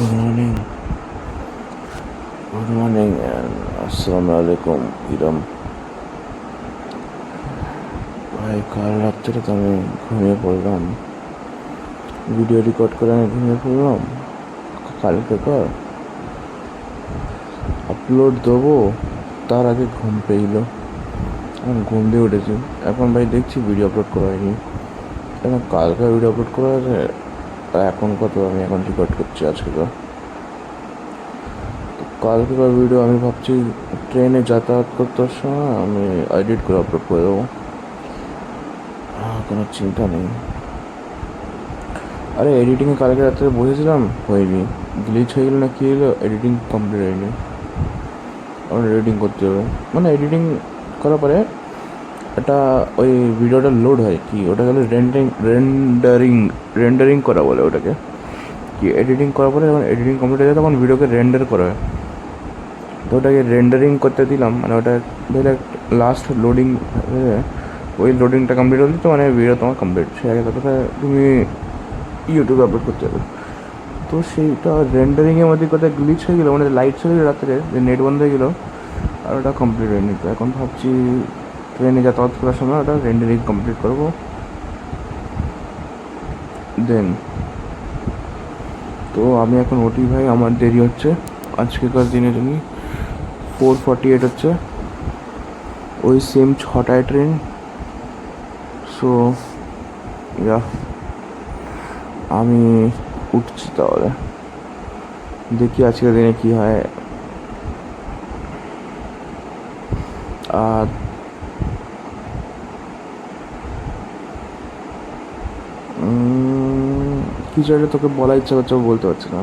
morning, and Assalamualaikum Irom. ভাই কাল রাত্রে তো আমি ঘুমিয়ে পড়লাম, ভিডিও রেকর্ড করে আমি ঘুমিয়ে পড়লাম। কালকে আপলোড দেবো তার আগে ঘুম পেইল, এখন ঘুম দিয়ে উঠেছি। এখন ভাই দেখছি ভিডিও আপলোড করা হয়নি, এখন কালকে ভিডিও আপলোড করা আছে। এখন আমি এখন রেকর্ড করছি আজকে। কালকেকার ভিডিও আমি ভাবছি ট্রেনে যাতায়াত করতে সময় আমি এডিট করে আপলোড করে দেবো, কোনো চিন্তা নেই। আরে এডিটিংয়ে কালকে রাত্রে বসেছিলাম, হয়নি, গ্লিচ হয়ে গেলো না কী হলো, এডিটিং কমপ্লিট হয়নি। আমার এডিটিং করতে হবে, মানে এডিটিং করার পরে এটা ওই ভিডিওটা লোড হয় কি, ওটা গেলে রেন্ডারিং করা বলে ওটাকে। কি এডিটিং করার পরে যখন এডিটিং কমপ্লিট হয়ে যায় তখন ভিডিওকে রেন্ডার করা হয়। তো ওটাকে রেন্ডারিং করতে দিলাম, মানে ওটা ধরে লাস্ট লোডিং, ওই লোডিংটা কমপ্লিট হলে তো মানে ভিডিও তোমার কমপ্লিট, সে আগে তারপরে তুমি ইউটিউবে আপলোড করতে হবে। তো সেইটা রেন্ডারিংয়ের মধ্যে কোথায় গ্লিচ হয়ে গেলো, মানে লাইট চলে গেলো রাত্রে, যে নেট বন্ধ হয়ে গেলো, আর ওটা কমপ্লিট হয়নি। তো এখন ভাবছি ট্রেনে যাতায়াত করার সময় ওটা রেন্ডারিং কমপ্লিট করবো, দেন। তো আমি এখন ওটি ভাই, আমার দেরি হচ্ছে আজকেকার দিনে। তুমি 4:48 হচ্ছে, ওই সেম 6টায় ট্রেন। সো ইয়া আমি উঠছি, তাহলে দেখি আজকের দিনে কী হয়। আর কিছু একটা তোকে বলা ইচ্ছা করছে, বলতে পারছি না।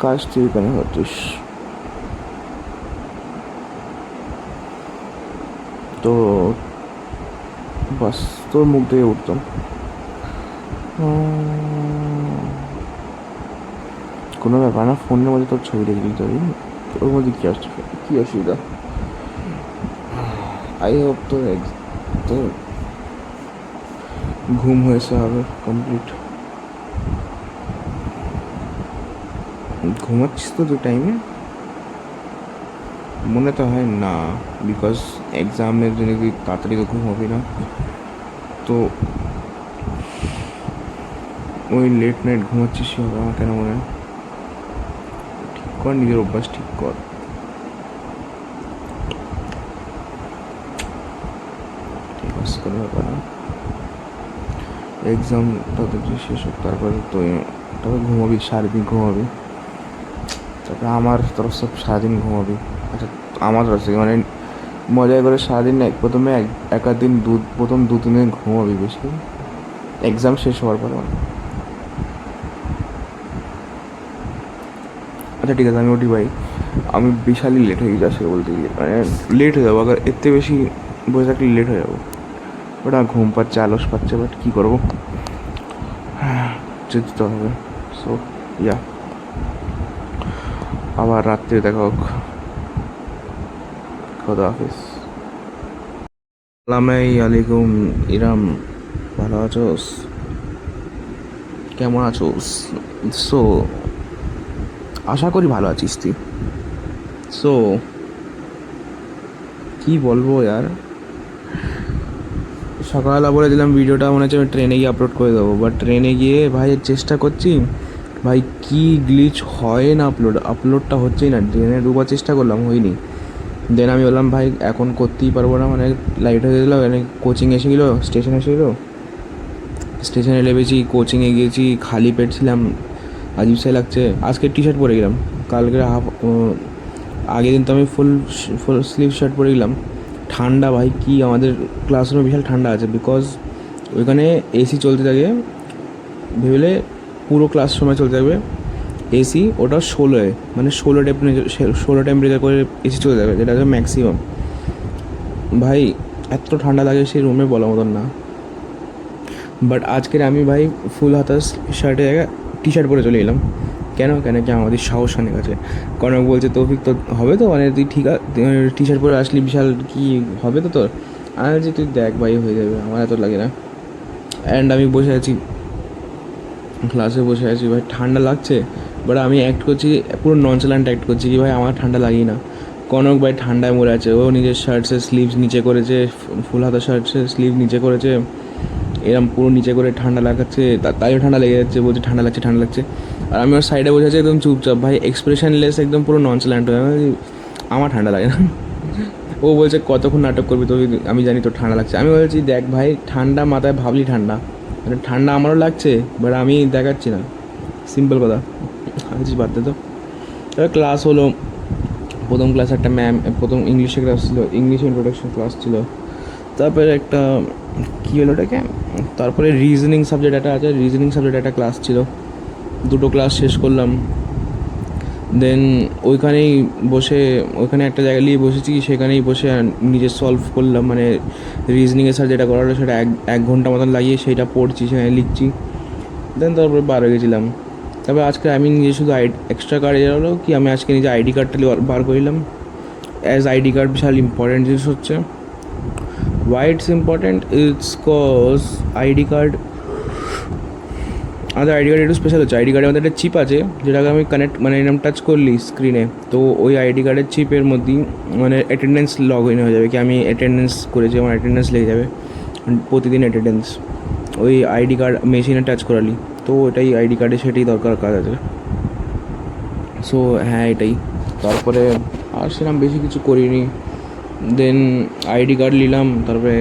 কাজ তুই কেন হচ্ছিস? তো বাস তোর মুখ দিয়ে উঠতাম, কোনো ব্যাপার না। ফোনের মধ্যে তোর ছবি রেখে দিতে হবে, ওর মধ্যে কী অসুবিধা। আই হোপ তোর ঘুম হয়েছে হবে কমপ্লিট। ঘুমাচ্ছিস তো তুই টাইমে? মনে তো হয় না, বিকজ এক্সামের জন্য তুই তাড়াতাড়ি তো ঘুম হবে না। তো ওই লেট নাইট ঘুমাচ্ছিস হবে, আমার কেন মনে হয়। ঠিক কর, নিজের অভ্যাস ঠিক কর। ঠিক আছে, কোনো ব্যাপার না। এক্সামটা তো শেষ হোক, তারপরে ঘুমাবি, সারাদিন ঘুমাবি। তারপরে আমার তরফ সব সারাদিন ঘুমাবি। আচ্ছা, আমার তরফ থেকে মানে মজায় করে সারাদিন প্রথমে একাধ দিন প্রথম 2-3 দিন ঘুমাবি বেশি, এক্সাম শেষ হওয়ার পর। আচ্ছা ঠিক আছে, আমি ওটি ভাই, আমি বিশালই লেট হয়ে যাচ্ছে বলতে গিয়ে, মানে লেট হয়ে যাবো। আবার এর থেকে বেশি বসে থাকলে লেট হয়ে যাবো। ওটা ঘুম পাচ্ছে, আলস পাচ্ছে, বাট কী করবো, যেতে তো হবে। সো ইয়া, আবার রাত্রে দেখা হোক। খোদা হাফিজ। আসসালামাইকুম ইরাম, ভালো আছোস? কেমন আছোস? সো আশা করি ভালো আছিস তুই। সো কী বলবো ইয়ার, সকালবেলা বলেছিলাম ভিডিওটা মনে হচ্ছে আমি ট্রেনে গিয়ে আপলোড করে দেবো, বাট ট্রেনে গিয়ে ভাই চেষ্টা করছি, ভাই কি গ্লিচ হয় না, আপলোডটা হচ্ছেই না। ট্রেনে দুবার চেষ্টা করলাম, হয়নি। দেন আমি বললাম ভাই এখন করতেই পারবো না, মানে লাইট হয়ে গেছিলো, মানে কোচিং এসে গেলো, স্টেশন এসে গেলো, স্টেশনে নেমেছি, কোচিংয়ে গিয়েছি, খালি পেট ছিলাম, আজীব সাই লাগছে। আজকে টি শার্ট পরে গেলাম, কালকে আগের দিন তো আমি ফুল স্লিভ শার্ট পরে গেলাম। ঠান্ডা ভাই কি, আমাদের ক্লাসরুমে বিশাল ঠান্ডা আছে, বিকজ ওইখানে এসি চলতে থাকে, ভেবেলে পুরো ক্লাস সময় চলতে থাকবে এসি। ওটা 16, মানে 16 টেম্পারেচার করে এসি চলতে থাকবে, যেটা হচ্ছে ম্যাক্সিমাম। ভাই এত ঠান্ডা লাগে সেই রুমে বলার মতন না। বাট আজকের আমি ভাই ফুল হাতা শার্টের জায়গায় টি শার্ট পরে চলে এলাম। কেন কি আমাদের সাহস অনেক আছে। কনক বলছে তৌফিক তো হবে তো, মানে তুই ঠিক আছে টি শার্ট পরে আসলি, বিশাল কি হবে তো তোর। আমি বলছি তুই দেখ ভাই, হয়ে যাবে, আমার এত লাগে না। অ্যান্ড আমি বসে আছি ক্লাসে বসে আছি ভাই, ঠান্ডা লাগছে, বাট আমি অ্যাক্ট করছি পুরো ননচালান্ট অ্যাক্ট করছি কি ভাই আমার ঠান্ডা লাগেই না। কনক ভাই ঠান্ডায় মরে আছে, ও নিজের শার্টসের স্লিভস নিচে করেছে, ফুল হাতা শার্টসের স্লিভ নিচে করেছে, এরম পুরো নিচে করে ঠান্ডা লাগাচ্ছে, তাইও ঠান্ডা লেগে যাচ্ছে, বলছে ঠান্ডা লাগছে ঠান্ডা লাগছে। আর আমি ওর সাইডে বসে আছি একদম চুপচাপ ভাই, এক্সপ্রেশনলেস, একদম পুরো ননচালান্ট হয়ে, আমার ঠান্ডা লাগে না। ও বলছে কতক্ষণ নাটক করবি তো, আমি জানি তোর ঠান্ডা লাগছে। আমি বলছি দেখ ভাই, ঠান্ডা মাথায় ভাবলি ঠান্ডা, মানে ঠান্ডা আমারও লাগছে, বাট আমি দেখাচ্ছি না, সিম্পল কথা। আছিস বাদ দে তো। এবার ক্লাস হলো, প্রথম ক্লাস একটা ম্যাম, প্রথম ইংলিশের ক্লাস ছিল, ইংলিশ ইন্ট্রোডাকশন ক্লাস ছিল। তারপরে একটা কী হলো ওটাকে, তারপরে রিজনিং সাবজেক্ট একটা আছে, রিজনিং সাবজেক্ট একটা ক্লাস ছিল, দুটো ক্লাস শেষ করলাম। দেন ওইখানেই বসে, ওইখানে একটা জায়গা নিয়ে বসেছি, সেখানেই বসে নিজে সলভ করলাম, মানে রিজনিংয়ের স্যার যেটা করালো সেটা এক ঘন্টা মতন লাগিয়ে সেইটা পড়ছি, সেখানে লিখছি। দেন তারপরে বার হয়ে গেছিলাম। তবে আজকে আমি নিজে শুধু এক্সট্রা কার্ড হলো কি, আমি আজকে নিজে আইডি কার্ডটা বার করলাম। অ্যাজ আইডি কার্ড বিশাল ইম্পর্টেন্ট জিনিস হচ্ছে। Why it's important, it's cause ID card, আমাদের আইডি কার্ড একটু স্পেশাল হচ্ছে। আইডি কার্ডের মধ্যে একটা চিপ আছে, যেটাকে আমি কানেক্ট, মানে এরকম টাচ করলি স্ক্রিনে, তো ওই আইডি কার্ডের চিপের মধ্যেই মানে অ্যাটেন্ডেন্স লগ ইন হয়ে যাবে, কি আমি অ্যাটেন্ডেন্স করেছি, আমার অ্যাটেন্ডেন্স লেগে যাবে প্রতিদিন অ্যাটেন্ডেন্স, ওই আইডি কার্ড মেশিনে টাচ করালি। তো ওটাই আইডি কার্ডে সেটাই দরকার কাজ আছে। সো হ্যাঁ এটাই। তারপরে আর সেরকম বেশি কিছু করিনি। দেন আইডি কার্ড নিলাম, তারপরে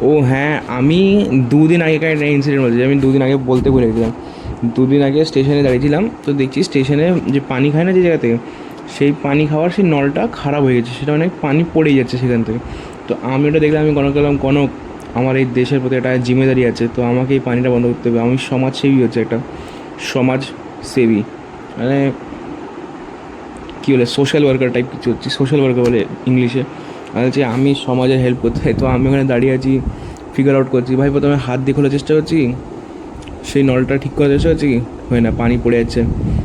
ও হ্যাঁ, আমি দুদিন আগেকার একটা ইনসিডেন্ট বলছি, আমি দুদিন আগে বলতে ভুলে গেছিলাম। দুদিন আগে স্টেশনে দাঁড়িয়েছিলাম, তো দেখছি স্টেশনে যে পানি খায় না যে জায়গা থেকে, সেই পানি খাওয়ার সেই নলটা খারাপ হয়ে গেছে, সেটা অনেক পানি পড়েই যাচ্ছে সেখান থেকে। তো আমি ওটা দেখলাম, আমি কনক গেলাম, কনক আমার এই দেশের প্রতি একটা জিম্মেদারি আছে, তো আমাকে এই পানিটা বন্ধ করতে হবে। আমি সমাজসেবী হচ্ছে, একটা সমাজসেবী, মানে কী বলে সোশ্যাল ওয়ার্কার টাইপ কিছু হচ্ছে, সোশ্যাল ওয়ার্কার বলে ইংলিশে। আর হচ্ছে আমি সমাজের হেল্প করতে চাই, তো আমি ওখানে দাঁড়িয়ে আছি, ফিগার আউট করছি ভাই। প্রথমে হাত দিয়ে খোলার চেষ্টা করছি, সেই নলটা ঠিক করার চেষ্টা করছি, হয় না, পানি পড়ে যাচ্ছে।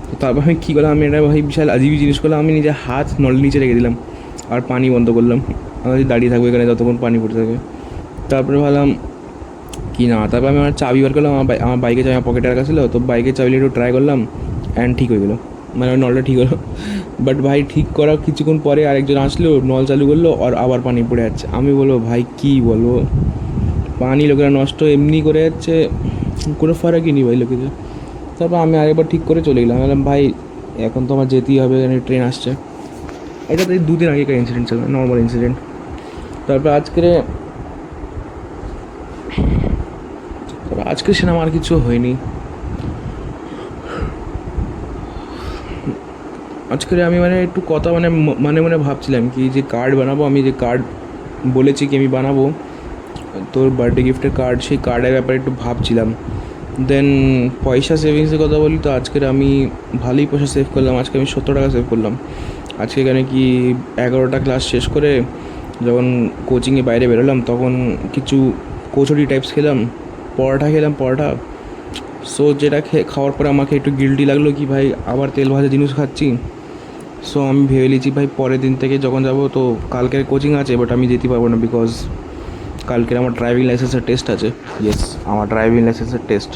তো তারপর আমি কী করলাম, আমি এটা ভাই বিশাল আজীবী জিনিস করলাম, আমি নিজের হাত নলের নিচে রেখে দিলাম আর পানি বন্ধ করলাম। আমি দাঁড়িয়ে থাকবো এখানে যতক্ষণ পানি পড়তে থাকে। তারপরে ভাবলাম কি না, তারপর আমি আমার চাবি বার করলাম, আমার বাইকের চাবি আমার পকেটে রাখা ছিল, তো বাইকের চাবি একটু ট্রাই করলাম, অ্যান্ড ঠিক হয়ে গেলো, মানে ওই নলটা ঠিক হলো। বাট ভাই ঠিক করা কিছুক্ষণ পরে আরেকজন আসলো, নল চালু করলো, আর আবার পানি পড়ে যাচ্ছে। আমি বলবো ভাই কী বলবো, পানি লোকেরা নষ্ট এমনি করে যাচ্ছে, কোনো ফারাকই নেই ভাই লোকেদের। তারপর আমি আরেকবার ঠিক করে চলে গেলাম, বললাম ভাই এখন তো আমার যেতেই হবে, এখানে ট্রেন আসছে। এটা তো দুদিন আগেকার ইনসিডেন্ট ছিল, নর্মাল ইনসিডেন্ট। তারপর আজকে সিনেমা আর কিছু হয়নি। আজকে আমি মানে একটু কথা মানে ভাবছিলাম কি, যে কার্ড বানাবো, আমি যে কার্ড বলেছি কি আমি বানাবো তোর বার্থডে গিফটের কার্ড, সেই কার্ডের ব্যাপারে একটু ভাবছিলাম। দেন পয়সা সেভিংসের কথা বলি, তো আজকের আমি ভালোই পয়সা সেভ করলাম। আজকে আমি 70 টাকা সেভ করলাম। আজকে এখানে কি 11টা ক্লাস শেষ করে যখন কোচিংয়ে বাইরে বেরোলাম, তখন কিছু কচুরি টাইপস খেলাম, পরোটা খেলাম, পরোটা। সো যেটা খাওয়ার পরে আমাকে একটু গিল্টি লাগলো কি ভাই আবার তেল ভাজা জিনিস খাচ্ছি। সো আমি ভেবে নিয়েছি ভাই পরের দিন থেকে যখন যাব, তো কালকের কোচিং আছে, বাট আমি যেতে পারবো না, বিকজ কালকের আমার ড্রাইভিং লাইসেন্সের টেস্ট আছে। ইয়েস, আমার ড্রাইভিং লাইসেন্সের টেস্ট।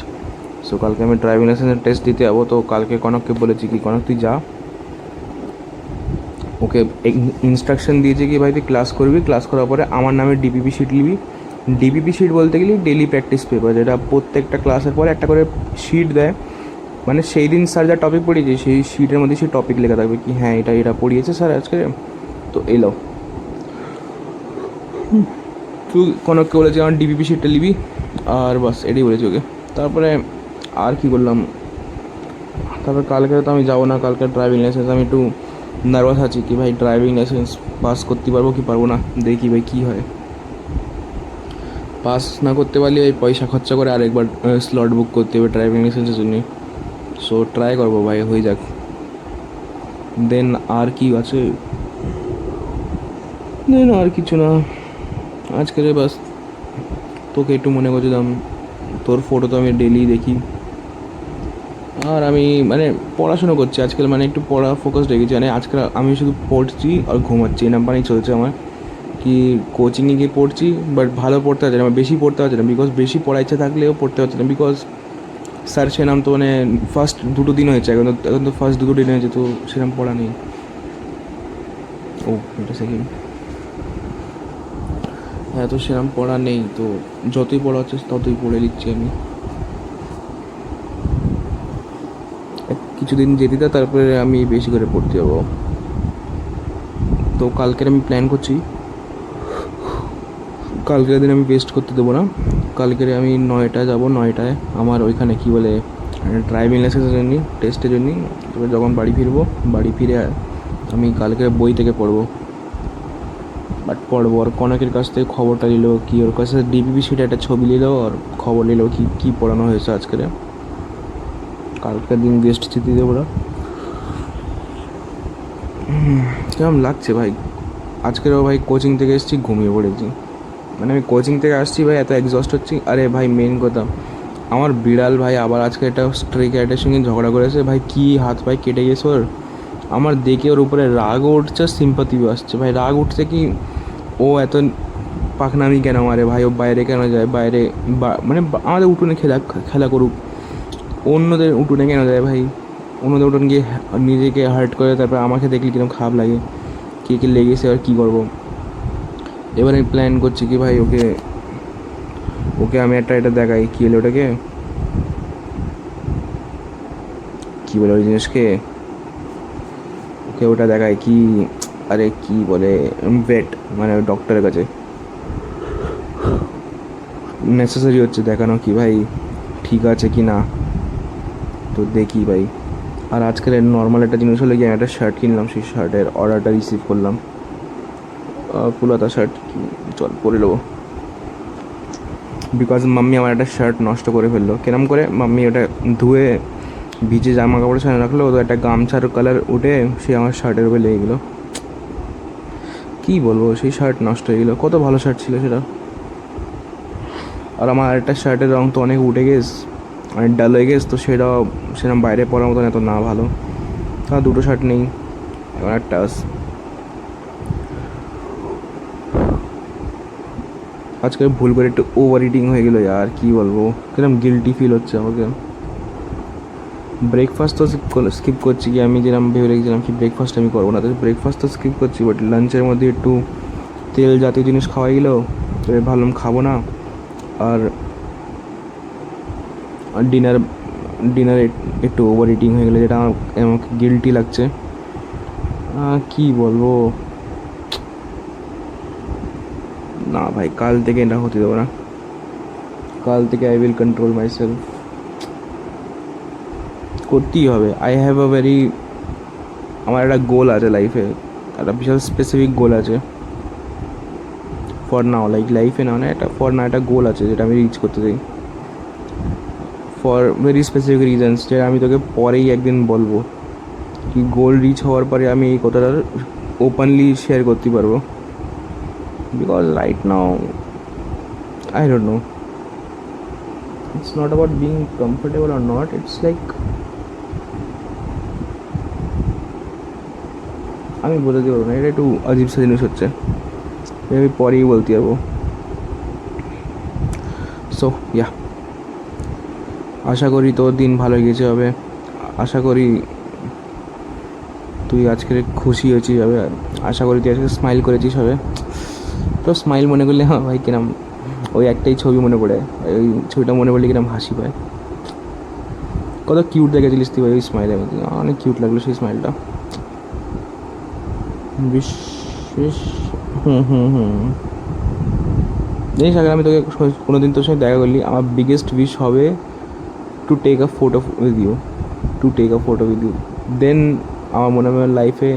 সো কালকে আমি ড্রাইভিং লাইসেন্সের টেস্ট দিতে যাবো। তো কালকে কনককে বলেছি কি, কনক তুই যা, ওকে ইনস্ট্রাকশন দিয়েছে কি ভাই তুই ক্লাস করবি, ক্লাস করার পরে আমার নামে ডিপিপি শিট নিবি। ডিপিপি শিট বলতে গেলে ডেলি প্র্যাকটিস পেপার, যেটা প্রত্যেকটা ক্লাসের পরে একটা করে শিট দেয়, মানে সেই দিন স্যার যা টপিক পড়িয়েছে সেই শিটের মধ্যে সেই টপিক লেখা থাকবে কি হ্যাঁ এটা পড়িয়েছে স্যার আজকে, তো এলো। তুই কনককে বলেছি আমার ডিপিপি শিটটা নিবি, আর বাস এটাই বলেছি ওকে। তারপরে আর কি করলাম, তারপর কালকে তো আমি যাবো না, কালকে ড্রাইভিং লাইসেন্স, আমি একটু নার্ভাস আছি কি ভাই ড্রাইভিং লাইসেন্স পাস করতে পারবো কি পারবো না, দেখি ভাই কী হয়। পাস না করতে পারলে ভাই পয়সা খরচা করে আরেকবার স্লট বুক করতে হবে ড্রাইভিং লাইসেন্সের জন্য। সো ট্রাই করবো ভাই, হয়ে যাক। দেন আর কি আছে, দেন আর কিছু না। আজকে বাস তোকে একটু মনে করছিলাম, তোর ফটো তো আমি ডেলি দেখি, আর আমি মানে পড়াশুনো করছি আজকাল, মানে একটু পড়া ফোকাস রেখেছি, মানে আজকাল আমি শুধু পড়ছি আর ঘুমাচ্ছি, এই নাম্বারেই চলছে আমার। কি কি কোচিংয়ে গিয়ে পড়ছি, বাট ভালো পড়তে পারছে না, বেশি পড়তে পারছে না, বিকজ বেশি পড়ার ইচ্ছা থাকলেও পড়তে পারছে না, বিকজ স্যার সেরকম তো মানে ফার্স্ট 2 দিন হয়েছে, এখন তো ফার্স্ট 2 দিন হয়েছে, তো সেরকম পড়া নেই। ও এটা সেকেন্ড, হ্যাঁ, তো সেরকম পড়া নেই, তো যতই পড়া হচ্ছে ততই পড়ে নিচ্ছি আমি। কিছুদিন যেতে দাও, তারপরে আমি বেশি করে পড়তে যাবো। তো কালকের আমি প্ল্যান করছি, কালকের দিন আমি ওয়েস্ট করতে দেবো না। কালকের আমি 9টায় যাব, 9টায় আমার ওইখানে কী বলে ড্রাইভিং লাইসেন্সের জন্য টেস্টের জন্য। তবে যখন বাড়ি ফিরবো, বাড়ি ফিরে আমি কালকে বই থেকে পড়বো, বাট পড়বো আর কনকের কাছ থেকে খবরটা নিল, কি ওর কাছে ডিপিপি শিটে একটা ছবি নিল আর খবর নিল কি কী পড়ানো হয়েছে আজকের। কালকের দিন গেস্ট চিঠি দেবো না। কেমন লাগছে ভাই, আজকেরও ভাই কোচিং থেকে এসেছি, ঘুমিয়ে পড়েছি। মানে আমি কোচিং থেকে আসছি ভাই, এত এক্সস্ট হচ্ছি। আরে ভাই মেন কথা, আমার বিড়াল ভাই আবার আজকে একটা স্ট্রে ক্যাটের সঙ্গে ঝগড়া করেছে ভাই, কি হাত পায়ে কেটে গেছে ওর। আমার দেখে ওর উপরে রাগও উঠছে, সিম্পাতিও আসছে ভাই। রাগ উঠছে কি, ও এত পাখনামি কেন মারে ভাই, ও বাইরে কেন যায়, বাইরে মানে আমাদের উঠোনে খেলা করুক, অন্যদের উঠোনে কেন যায় ভাই, অন্যদের উঠোনে গিয়ে নিজেকে হার্ট করে, তারপর আমাকে দেখলে কিরকম খারাপ লাগে, কে লেগেছে আর কী করবো। এবার আমি প্ল্যান করছি কি ভাই, ওকে ওকে আমি এটা দেখাই, কী হলো ওটাকে কী বলে ওই জিনিসকে, ওকে ওটা দেখায় কি, আরে কি বলে, ভেট মানে ডক্টরের কাছে নেসেসারি হচ্ছে দেখানো কি ভাই ঠিক আছে কি না, তো দেখি ভাই। আর আজকের নর্মাল একটা জিনিস হলো কি, আমি একটা শার্ট কিনলাম, সেই শার্টের অর্ডারটা রিসিভ করলাম, পুলাতা শার্ট, চল পরে নেবো। বিকজ মাম্মি আমার একটা শার্ট নষ্ট করে ফেললো। কিরম করে, মাম্মি ওটা ধুয়ে ভিজে জামা কাপড়ের সামনে রাখলো, তো একটা গামছার কালার উঠে সে আমার শার্টের উপরে লেগে গেলো। কী বলবো, সেই শার্ট নষ্ট হয়ে গেলো, কত ভালো শার্ট ছিল সেটা। আর আমার একটা শার্টের রঙ তো অনেক উঠে গেছে, অনেক ডাল হয়ে গেছে, তো সেটাও সেরকম বাইরে পরার মতন এত না ভালো। আর 2টো শার্ট নেই, এখন একটা আছে। আজকে ভুল করে একটু ওভার ইটিং হয়ে গেলো, আর কি বলবো, কিরকম গিল্টি ফিল হচ্ছে আমাকে। ব্রেকফাস্ট তো স্কিপ করছি, কি আমি যেরকম ভেবে রেখেছিলাম কি ব্রেকফাস্ট আমি করবো না, তো ব্রেকফাস্ট তো স্কিপ করছি, বাট লাঞ্চের মধ্যে একটু তেল জাতীয় জিনিস খাওয়াই গেলো, তো ভাবলাম খাবো না। আর ডিনারে একটু ওভার ইটিং হয়ে গেলো, যেটা আমাকে গিল্টি লাগছে। কি বলবো, না ভাই কাল থেকে এটা হতে দেবো না, কাল থেকে I will control my self, করতেই হবে। আমার একটা গোল আছে লাইফে, একটা বিশাল স্পেসিফিক গোল আছে ফর নাও, লাইফে না, মানে একটা গোল আছে যেটা আমি রিচ করতে চাই, ফর ভেরি স্পেসিফিক রিজনস, যেটা আমি তোকে পরেই একদিন বলবো, কি গোল রিচ হওয়ার পরে আমি এই কথাটা ওপেনলি শেয়ার করতে পারবো। Because right now I don't know, it's not about being comfortable or not, it's like আমি বোঝাতে পারবো না, এটা একটু অজীব সা জিনিস হচ্ছে, আমি পরেই বলতে পারবো। সো ইয়া, আশা করি তোর দিন ভালো গেছে হবে, আশা করি তুই আজকে খুশি হয়েছিস হবে, আশা করি তুই আজকে স্মাইল করেছিস হবে। তো স্মাইল মনে করলে হ্যাঁ ভাই কিরম, ওই একটাই ছবি মনে পড়ে, ওই ছবিটা মনে পড়লে কিরম হাসি পায়। কত কিউট দেখেছিলিস তুই ভাই ওই স্মাইলের মধ্যে, অনেক কিউট লাগলো সেই স্মাইলটা। বিশেষ জানিস, আগে আমি তোকে কোনো দিন তোর সঙ্গে দেখা করলি, আমার বিগেস্ট উইশ হবে to take a photo with you, then আমার মনে হয় লাইফে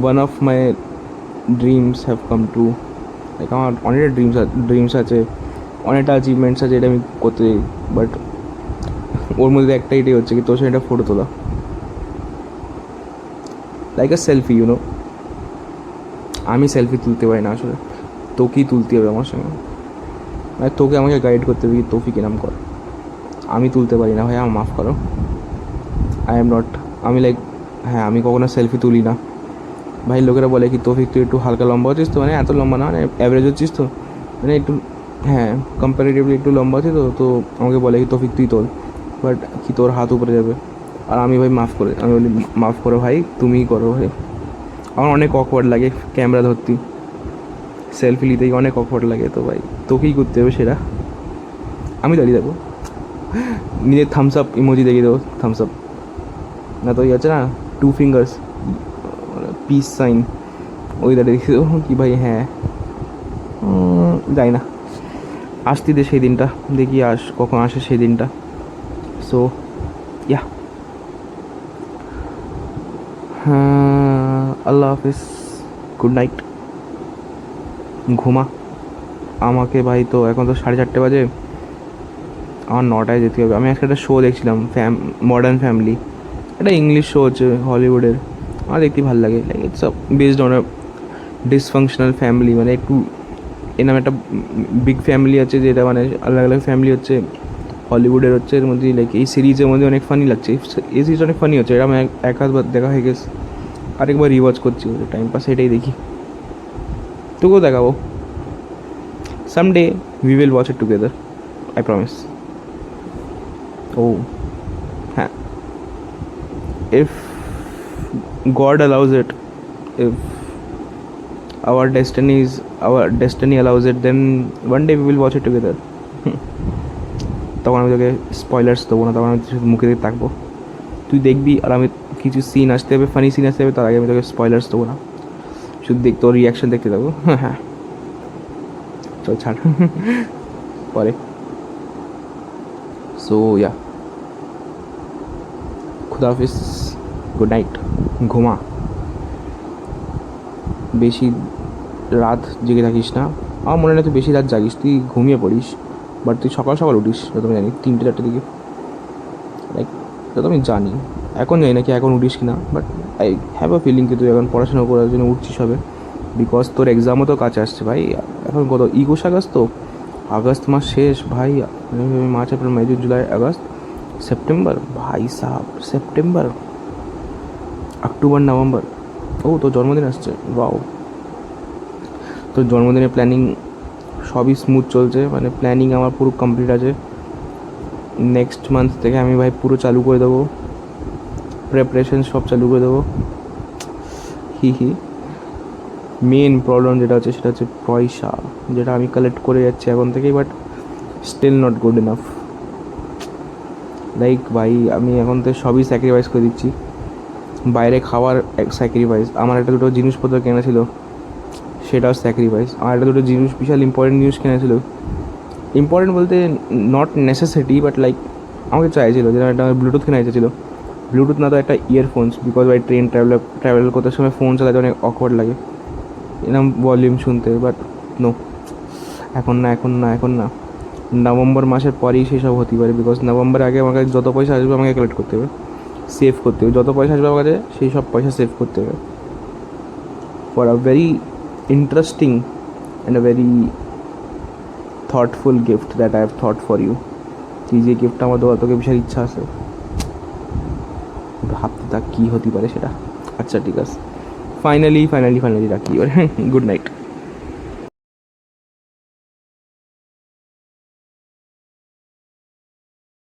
one of my dreams have come true. Like আমার অনেকটা ড্রিমস আছে, অনেকটা অ্যাচিভমেন্টস আছে, এটা আমি করতে চাই, বাট ওর মধ্যে এটাই হচ্ছে কি তোর সঙ্গে একটা ফটো তোলা, লাইক আ সেলফি, ইউনো। আমি সেলফি তুলতে পারি না আসলে, তোকেই তুলতে হবে আমার সঙ্গে, মানে তোকে আমাকে গাইড করতে হবে কি তোফি কিরাম কর, আমি তুলতে পারি না ভাই, আমার মাফ করো। আমি কখনো সেলফি তুলি না, ভাই লোকেরা বলে কি তৌফিক তুই একটু হালকা লম্বা হচ্ছিস তো, মানে এত লম্বা না, মানে অ্যাভারেজ হচ্ছিস তো, মানে একটু হ্যাঁ কম্পারেটিভলি একটু লম্বা আছে তো, তো আমাকে বলে কি তৌফিক তুই তোল, বাট কি তোর হাত উপরে যাবে। আর আমি ভাই আমি বলি মাফ করো ভাই, তুমিই করো ভাই। আমার অনেক অকওয়ার্ড লাগে ক্যামেরা ধরতি, সেলফি নিতেই অনেক অকওয়ার্ড লাগে, তো ভাই তোকেই করতে হবে সেটা। আমি দাঁড়িয়ে থাকবো, নিজের থামস আপ ইমোজি দেখিয়ে দেবো, থামস আপ না তো ওই আছে না 2 ফিঙ্গার্স পিস সাইন, ওই দাঁড়িয়ে দেখিয়ে দেবো কি ভাই হ্যাঁ। যাই না, আসতি দে সেই দিনটা, দেখি কখন আসে সেই দিনটা। সো ইয়া, হ্যাঁ আল্লাহ হাফিজ, গুড নাইট, ঘুমা। আমাকে ভাই তো এখন তো 4:30 বাজে, আমার 9টায় যেতে হবে। আমি আজকে একটা শো দেখছিলাম, মডার্ন ফ্যামিলি, একটা ইংলিশ শো হচ্ছে হলিউডের, আমার দেখতে ভালো লাগে। Like it's based on a dysfunctional family, মানে একটু এরকম একটা বিগ ফ্যামিলি আছে যেটা মানে আলাদা আলাদা ফ্যামিলি হচ্ছে হলিউডের হচ্ছে, এর মধ্যে লাইক এই সিরিজের মধ্যে অনেক ফানি লাগছে, এই সিরিজ অনেক ফানি হচ্ছে, এটা আমি এক হাতবার দেখা হয়ে গেছে, আরেকবার রিওয়াচ করছি, টাইম পাস এটাই দেখি। তোকেও দেখাবো someday, we will watch it together, I promise. ও হ্যাঁ, if God allows it, if our destiny allows it, then one day we will watch it together. তখন আমি তোকে স্পয়লার্স দেবো না, তখন আমি শুধু মুখে দিয়ে থাকবো, তুই দেখবি, আর আমি কিছু সিন আসতে হবে, ফানি সিন আসতে হবে, তার আগে আমি তোকে স্পয়লার্স দেবো না, শুধু তোর রিয়াকশন দেখতে থাকবো। হ্যাঁ চল ছাড়, পরে। সো ইয়া, খুদা হাফিজ, গুড নাইট, ঘুমা, বেশি রাত জেগে থাকিস না। আমার মনে হয় তুই বেশি রাত জাগিস, তুই ঘুমিয়ে পড়িস, বাট তুই সকাল সকাল উঠিস, যত আমি জানি 3টে 4টের দিকে, লাইক যত আমি জানি, এখন জানি না কি এখন উঠিস কি না, but I have a feeling কি তুই এখন পড়াশোনা করার জন্য উঠছিস হবে, বিকজ তোর এক্সামও তো কাছে আসছে ভাই। এখন কত 21 আগস্ট, তো আগস্ট মাস শেষ ভাই, March April May June July August September, ভাই সাহ সেপ্টেম্বর, অক্টোবর নভেম্বর, ও তোর জন্মদিন আসছে, বাও। তোর জন্মদিনের প্ল্যানিং সবই স্মুথ চলছে, মানে প্ল্যানিং আমার পুরো কমপ্লিট আছে। নেক্সট মান্থ থেকে আমি ভাই পুরো চালু করে দেবো, প্রিপারেশন সব চালু করে দেবো। হি মেন প্রবলেম যেটা হচ্ছে সেটা হচ্ছে পয়সা, যেটা আমি কালেক্ট করে যাচ্ছি এখন থেকেই, but still not good enough. Like ভাই আমি এখন তো সবই স্যাক্রিফাইস করে দিচ্ছি, বাইরে খাওয়ার স্যাক্রিফাইস, আমার একটা দুটো জিনিসপত্র কেনা ছিল সেটাও স্যাক্রিফাইস, আমার একটা দুটো জিনিস বিশাল ইম্পর্টেন্ট জিনিস কেনা ছিল, ইম্পর্টেন্ট বলতে নট নেসেসিটি, বাট লাইক আমাকে চাইছিল, যেটা একটা ব্লুটুথ কেনা ইচ্ছা ছিল, ব্লুটুথ না তো একটা ইয়ারফোনস, বিকজ ভাই ট্রেন ট্রাভেল করতে সময় ফোন চালাতে অনেক অকওয়ার্ড লাগে এরকম ভলিউম শুনতে, বাট নো, এখন না, নভেম্বর মাসের পরেই সেসব হতে পারে, বিকজ নভেম্বরের আগে আমার কাছে যত পয়সা আসবে আমাকে কালেক্ট করতে হবে, সেভ করতে হবে, যত পয়সা আসবে আমার কাছে সেই সব পয়সা সেভ করতে হবে, for a very interesting and a very thoughtful gift that I have thought for you. তুই যে গিফটটা আমার দেওয়ার তোকে বিশাল ইচ্ছা আছে, ভাবতে তা কী হতে পারে সেটা। আচ্ছা ঠিক আছে, ফাইনালি রাখি এবার, গুড নাইট।